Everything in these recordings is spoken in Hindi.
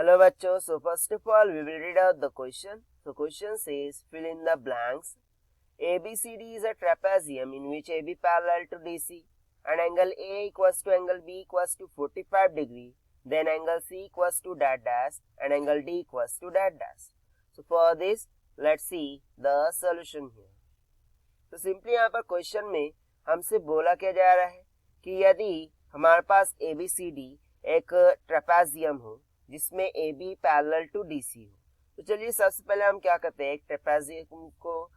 Hello बच्चों, so first of all we will read out the question. So question says fill in the blanks. ABCD is a trapezium in which AB parallel to DC and angle A equals to angle B equals to 45 degree, then angle C equals to that dash and angle D equals to that dash. So for this let's see the solution here. तो सिंपली यहाँ पर क्वेश्चन में हमसे बोला क्या जा रहा है कि यदि हमारे पास ABCD एक ट्रेपेजियम हो जिसमें AB पैरेलल टू DC हो, तो चलिए सबसे पहले हम क्या करते हैं, एक ट्रेपेजियम को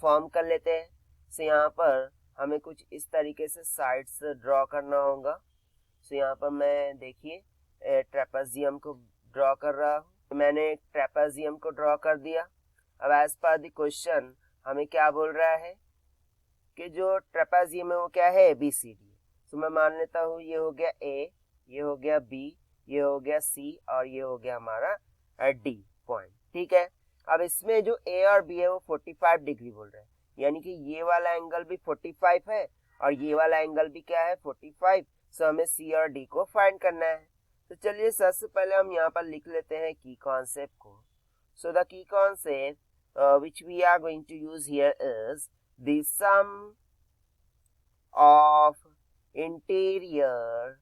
फॉर्म कर लेते हैं. सो यहाँ पर हमें कुछ इस तरीके से साइड्स ड्रॉ करना होगा. सो यहाँ पर मैं देखिए ट्रेपेजियम को ड्रॉ कर रहा हूँ. मैंने ट्रेपेजियम को ड्रॉ कर दिया. अब एज पर द क्वेश्चन हमें क्या बोल रहा है कि जो ट्रेपेजियम है वो क्या है, ABCD. तो मैं मान लेता हूँ ये हो गया A, ये हो गया B, ये हो गया C और ये हो गया हमारा D पॉइंट. ठीक है. अब इसमें जो A और B है वो 45 डिग्री बोल रहे हैं, यानी कि ये वाला एंगल भी 45 है और ये वाला एंगल भी क्या है 45. सो हमें C और D को फाइंड करना है. तो चलिए सबसे पहले हम यहाँ पर लिख लेते हैं की कॉन्सेप्ट को. So the key concept which we are going to use here is the sum of interior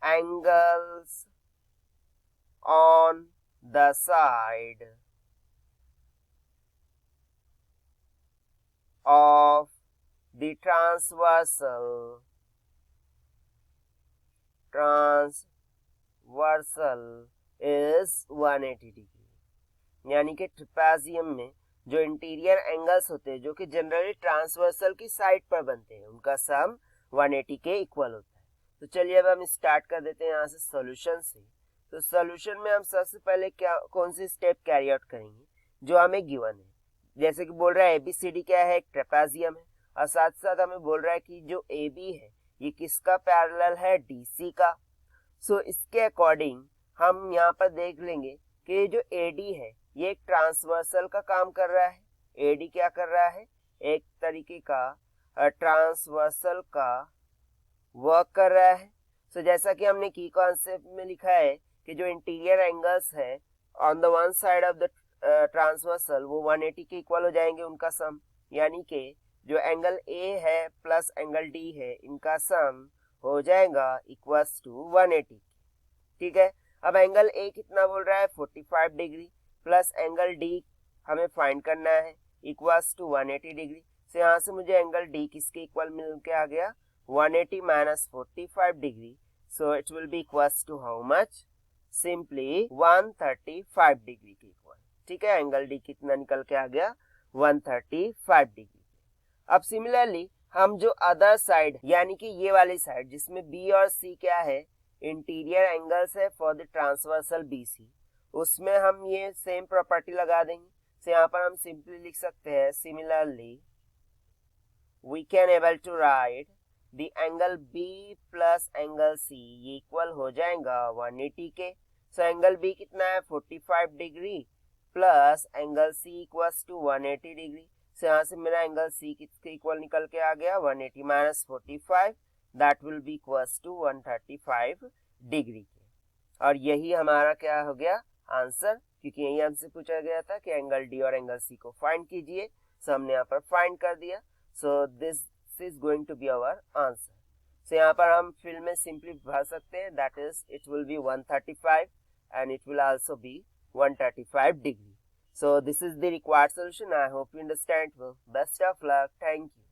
angles on the side of the transversal is 180 degree. यानी कि ट्रेपेजियम में जो इंटीरियर एंगल्स होते हैं जो कि जनरली ट्रांसवर्सल की साइड पर बनते हैं उनका सम 180 के इक्वल होता है. तो चलिए अब हम स्टार्ट कर देते हैं यहाँ से सॉल्यूशन से. तो सॉल्यूशन में हम सबसे पहले क्या कौन सी स्टेप कैरी आउट करेंगे जो हमें गिवन है. जैसे कि बोल रहा है ABCD क्या है, एक ट्रेपेजियम है और साथ साथ हमें बोल रहा है कि जो AB है ये किसका पैरेलल है, DC का. सो इसके अकॉर्डिंग हम यहाँ पर देख लेंगे कि जो AD है ये एक ट्रांसवर्सल का काम कर रहा है. AD क्या कर रहा है, एक तरीके का ट्रांसवर्सल का वर्क कर रहा है. सो जैसा कि हमने की कॉन्सेप्ट में लिखा है कि जो इंटीरियर एंगल्स है on the one side of the transversal वो 180 के इक्वल हो जाएंगे उनका सम. यानी कि जो एंगल A है प्लस एंगल D है इनका सम हो जाएगा इक्वल्स टू 180. ठीक है. अब एंगल A कितना बोल रहा है 45 डिग्री प्लस एंगल D हमें फाइंड करना है इक्वल्स टू 180 डिग्री. तो यहाँ से मुझे एंगल D किसके इक्वल मिल के आ गया 180 minus 45 degree. So it will be equals to how much, simply 135 degree के इक्वल. ठीक है. एंगल D कितना निकल के आ गया 135 डिग्री. अब सिमिलरली हम जो अदर साइड यानी कि ये वाली साइड जिसमें B और C क्या है इंटीरियर एंगल्स है फॉर द ट्रांसवर्सल BC, उसमें हम ये सेम प्रॉपर्टी लगा देंगे. तो यहाँ पर हम सिंपली लिख सकते हैं similarly we can able to write the angle B plus angle C ये इक्वल हो जाएगा 180 के. सो एंगल B कितना है 45 degree plus angle C equals to 180 degree. So यहाँ से मेरा एंगल C किसके इक्वल निकल के आ गया 180 minus 45, that will be equals to 135 degree के. और यही हमारा क्या हो गया आंसर, क्योंकि यही हमसे पूछा गया था कि एंगल D और एंगल C को फाइंड कीजिए. सो हमने यहाँ पर फाइंड कर दिया. So this is going to be our answer. So यहाँ पर हम फिल में सिंपली भर सकते हैं, that is it will be 135 and it will also be 135 degree. So this is the required solution. I hope you understand. Well, best of luck. Thank you.